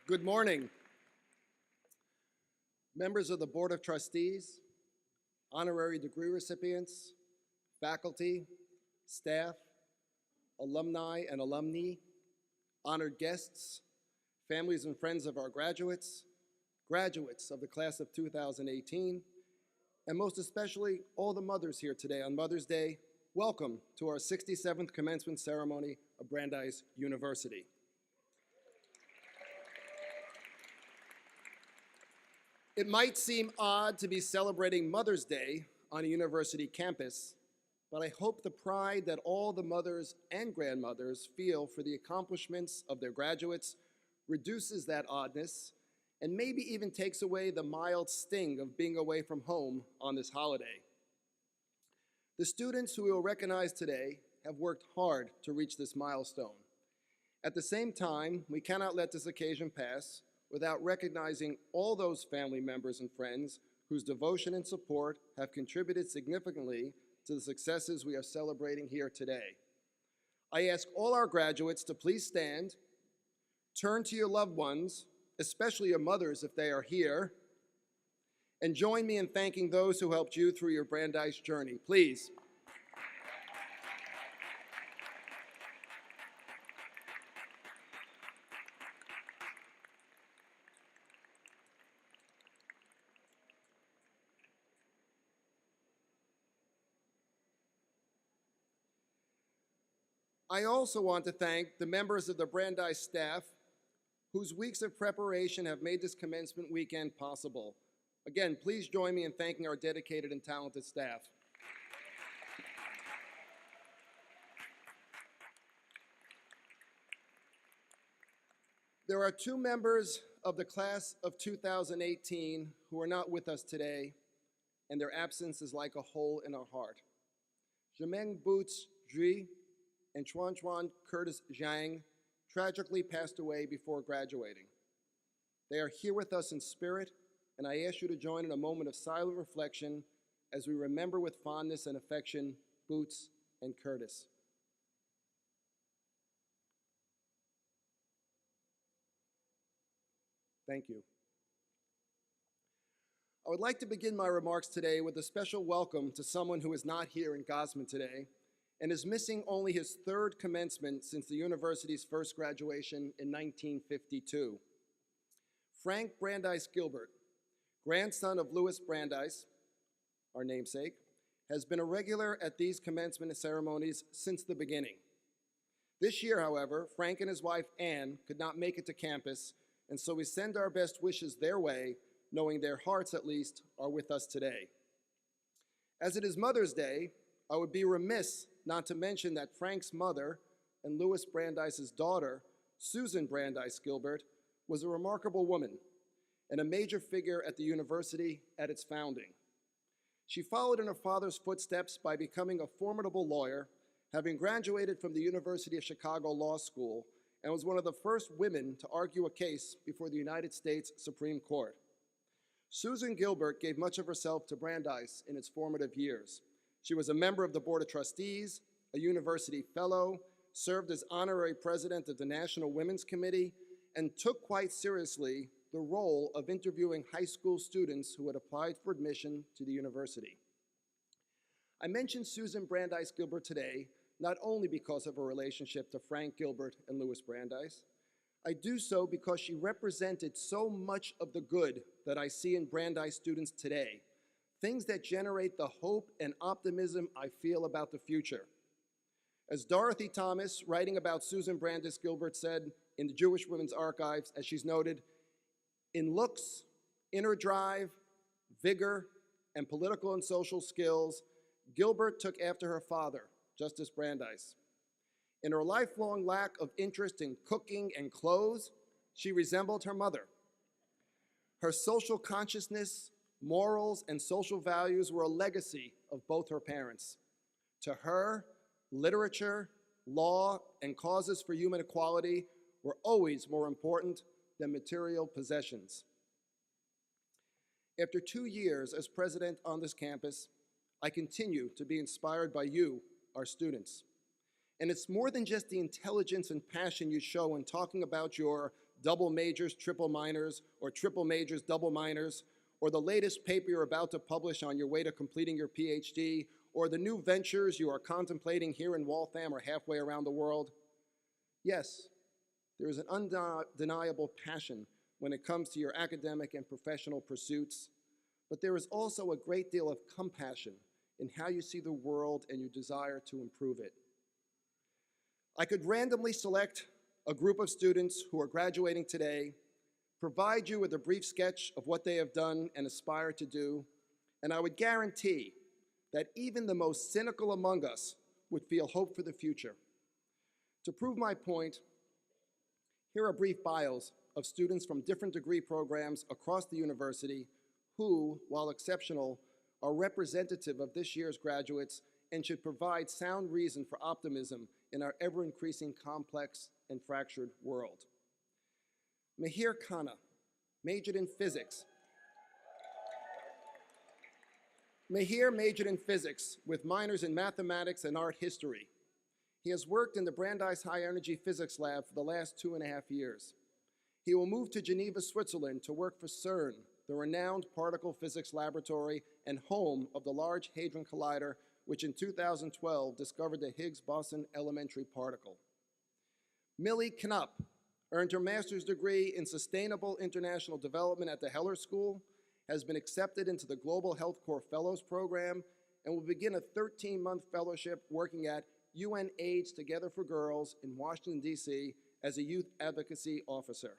Good morning. Members of the Board of Trustees, honorary degree recipients, faculty, staff, alumni and alumni, honored guests, families and friends of our graduates, graduates of the class of 2018, and most especially all the mothers here today on Mother's Day, welcome to our 67th commencement ceremony of Brandeis University. It might seem odd to be celebrating Mother's Day on a university campus, but I hope the pride that all the mothers and grandmothers feel for the accomplishments of their graduates reduces that oddness and maybe even takes away the mild sting of being away from home on this holiday. The students who we will recognize today have worked hard to reach this milestone. At the same time, we cannot let this occasion pass without recognizing all those family members and friends whose devotion and support have contributed significantly to the successes we are celebrating here today. I ask all our graduates to please stand, turn to your loved ones, especially your mothers if they are here, and join me in thanking those who helped you through your Brandeis journey. Please. I also want to thank the members of the Brandeis staff whose weeks of preparation have made this commencement weekend possible. Again, please join me in thanking our dedicated and talented staff. There are two members of the class of 2018 who are not with us today, and their absence is like a hole in our heart. Jemeng Boots Zhui and Chuan Curtis Zhang tragically passed away before graduating. They are here with us in spirit, and I ask you to join in a moment of silent reflection as we remember with fondness and affection Boots and Curtis. Thank you. I would like to begin my remarks today with a special welcome to someone who is not here in Gosman today and is missing only his third commencement since the university's first graduation in 1952. Frank Brandeis Gilbert, grandson of Louis Brandeis, our namesake, has been a regular at these commencement ceremonies since the beginning. This year, however, Frank and his wife Anne could not make it to campus, and so we send our best wishes their way, knowing their hearts at least are with us today. As it is Mother's Day, I would be remiss not to mention that Frank's mother and Louis Brandeis's daughter, Susan Brandeis Gilbert, was a remarkable woman and a major figure at the university at its founding. She followed in her father's footsteps by becoming a formidable lawyer, having graduated from the University of Chicago Law School, and was one of the first women to argue a case before the United States Supreme Court. Susan Gilbert gave much of herself to Brandeis in its formative years. She was a member of the Board of Trustees, a university fellow, served as honorary president of the National Women's Committee, and took quite seriously the role of interviewing high school students who had applied for admission to the university. I mention Susan Brandeis Gilbert today not only because of her relationship to Frank Gilbert and Louis Brandeis. I do so because she represented so much of the good that I see in Brandeis students today, things that generate the hope and optimism I feel about the future. As Dorothy Thomas, writing about Susan Brandeis Gilbert, said in the Jewish Women's Archives, as she's noted, in looks, inner drive, vigor, and political and social skills, Gilbert took after her father, Justice Brandeis. In her lifelong lack of interest in cooking and clothes, she resembled her mother. Her social consciousness, morals, and social values were a legacy of both her parents. To her, literature, law, and causes for human equality were always more important than material possessions. After 2 years as president on this campus, I continue to be inspired by you, our students. And it's more than just the intelligence and passion you show in talking about your double majors, triple minors, or triple majors, double minors, or the latest paper you're about to publish on your way to completing your PhD, or the new ventures you are contemplating here in Waltham or halfway around the world. Yes, there is an undeniable passion when it comes to your academic and professional pursuits, but there is also a great deal of compassion in how you see the world and your desire to improve it. I could randomly select a group of students who are graduating today, provide you with a brief sketch of what they have done and aspire to do, and I would guarantee that even the most cynical among us would feel hope for the future. To prove my point, here are brief bios of students from different degree programs across the university who, while exceptional, are representative of this year's graduates and should provide sound reason for optimism in our ever-increasing complex and fractured world. Mihir Khanna majored in physics. Mihir majored in physics with minors in mathematics and art history. He has worked in the Brandeis High Energy Physics Lab for the last 2.5 years. He will move to Geneva, Switzerland to work for CERN, the renowned particle physics laboratory and home of the Large Hadron Collider, which in 2012 discovered the Higgs boson elementary particle. Millie Knapp earned her master's degree in Sustainable International Development at the Heller School, has been accepted into the Global Health Corps Fellows Program, and will begin a 13-month fellowship working at UN AIDS Together for Girls in Washington, D.C. as a youth advocacy officer.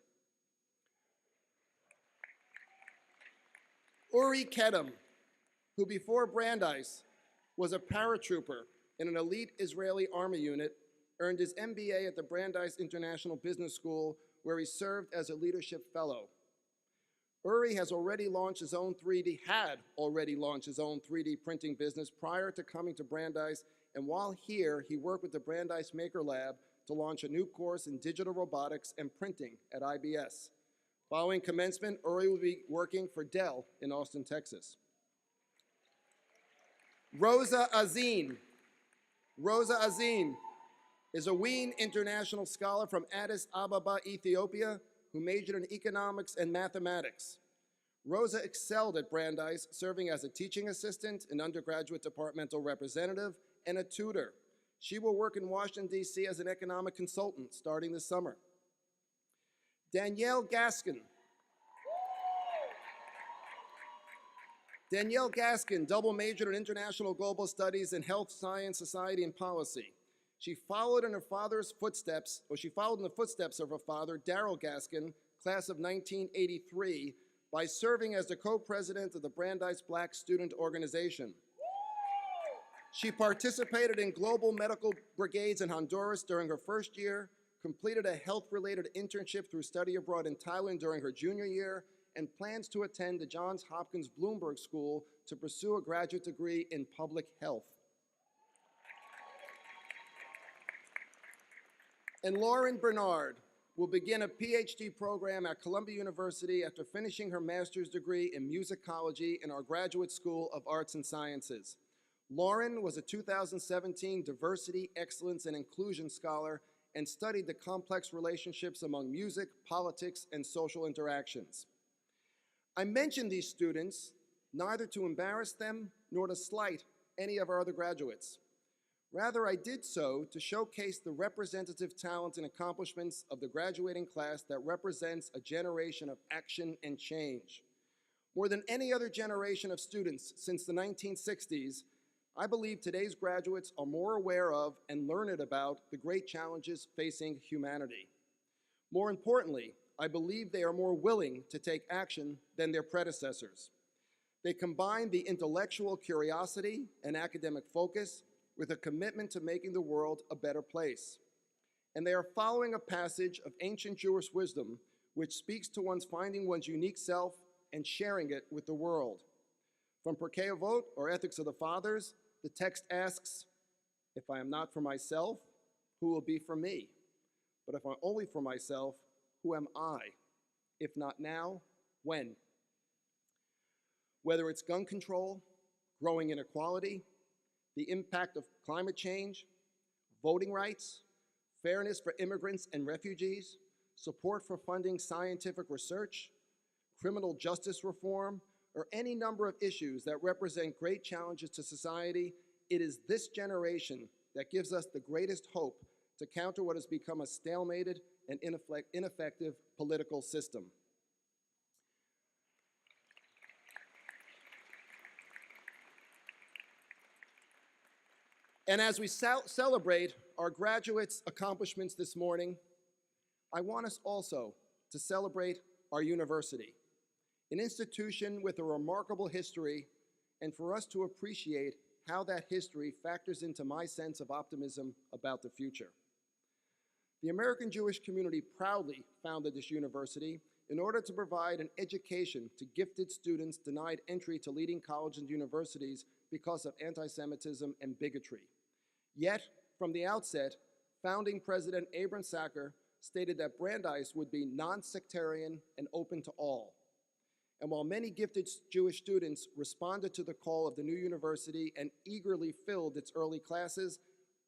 Uri Kedem, who before Brandeis was a paratrooper in an elite Israeli army unit, earned his MBA at the Brandeis International Business School, where he served as a leadership fellow. Uri had already launched his own 3D printing business prior to coming to Brandeis, and while here, he worked with the Brandeis Maker Lab to launch a new course in digital robotics and printing at IBS. Following commencement, Uri will be working for Dell in Austin, Texas. Rosa Azin. Rosa Azin is a Wien International Scholar from Addis Ababa, Ethiopia, who majored in economics and mathematics. Rosa excelled at Brandeis, serving as a teaching assistant, an undergraduate departmental representative, and a tutor. She will work in Washington, D.C. as an economic consultant starting this summer. Danielle Gaskin. Danielle Gaskin double majored in international global studies in health, science, society, and policy. She followed in the footsteps of her father, Darrell Gaskin, class of 1983, by serving as the co-president of the Brandeis Black Student Organization. She participated in global medical brigades in Honduras during her first year, completed a health-related internship through study abroad in Thailand during her junior year, and plans to attend the Johns Hopkins Bloomberg School to pursue a graduate degree in public health. And Lauren Bernard will begin a PhD program at Columbia University after finishing her master's degree in musicology in our Graduate School of Arts and Sciences. Lauren was a 2017 Diversity, Excellence, and Inclusion Scholar and studied the complex relationships among music, politics, and social interactions. I mention these students neither to embarrass them nor to slight any of our other graduates. Rather, I did so to showcase the representative talent and accomplishments of the graduating class that represents a generation of action and change. More than any other generation of students since the 1960s, I believe today's graduates are more aware of and learned about the great challenges facing humanity. More importantly, I believe they are more willing to take action than their predecessors. They combine the intellectual curiosity and academic focus with a commitment to making the world a better place. And they are following a passage of ancient Jewish wisdom which speaks to one's finding one's unique self and sharing it with the world. From Pirkei Avot, or Ethics of the Fathers, the text asks, if I am not for myself, who will be for me? But if I'm only for myself, who am I? If not now, when? Whether it's gun control, growing inequality, the impact of climate change, voting rights, fairness for immigrants and refugees, support for funding scientific research, criminal justice reform, or any number of issues that represent great challenges to society, it is this generation that gives us the greatest hope to counter what has become a stalemated and ineffective political system. And as we celebrate our graduates' accomplishments this morning, I want us also to celebrate our university, an institution with a remarkable history, and for us to appreciate how that history factors into my sense of optimism about the future. The American Jewish community proudly founded this university in order to provide an education to gifted students denied entry to leading colleges and universities because of anti-Semitism and bigotry. Yet, from the outset, founding President Abram Sacker stated that Brandeis would be non-sectarian and open to all. And while many gifted Jewish students responded to the call of the new university and eagerly filled its early classes,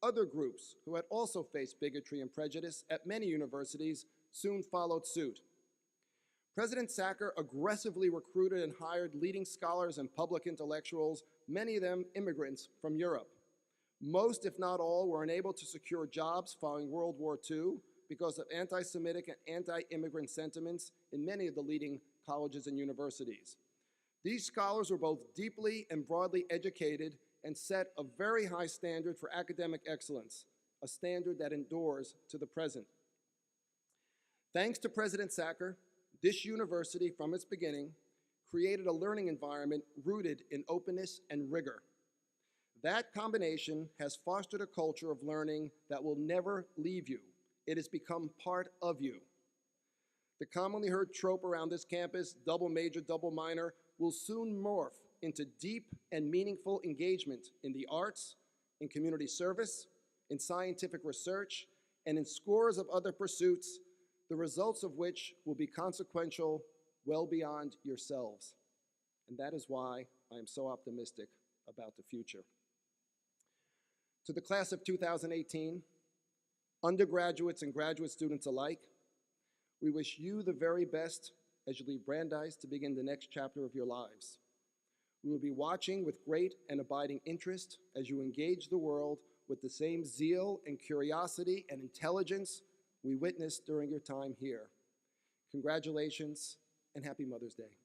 other groups who had also faced bigotry and prejudice at many universities soon followed suit. President Sacker aggressively recruited and hired leading scholars and public intellectuals, many of them immigrants from Europe. Most, if not all, were unable to secure jobs following World War II because of anti-Semitic and anti-immigrant sentiments in many of the leading colleges and universities. These scholars were both deeply and broadly educated and set a very high standard for academic excellence, a standard that endures to the present. Thanks to President Sacker, this university, from its beginning, created a learning environment rooted in openness and rigor. That combination has fostered a culture of learning that will never leave you. It has become part of you. The commonly heard trope around this campus, double major, double minor, will soon morph into deep and meaningful engagement in the arts, in community service, in scientific research, and in scores of other pursuits, the results of which will be consequential well beyond yourselves. And that is why I am so optimistic about the future. To the class of 2018, undergraduates and graduate students alike, we wish you the very best as you leave Brandeis to begin the next chapter of your lives. We will be watching with great and abiding interest as you engage the world with the same zeal and curiosity and intelligence we witnessed during your time here. Congratulations and happy Mother's Day.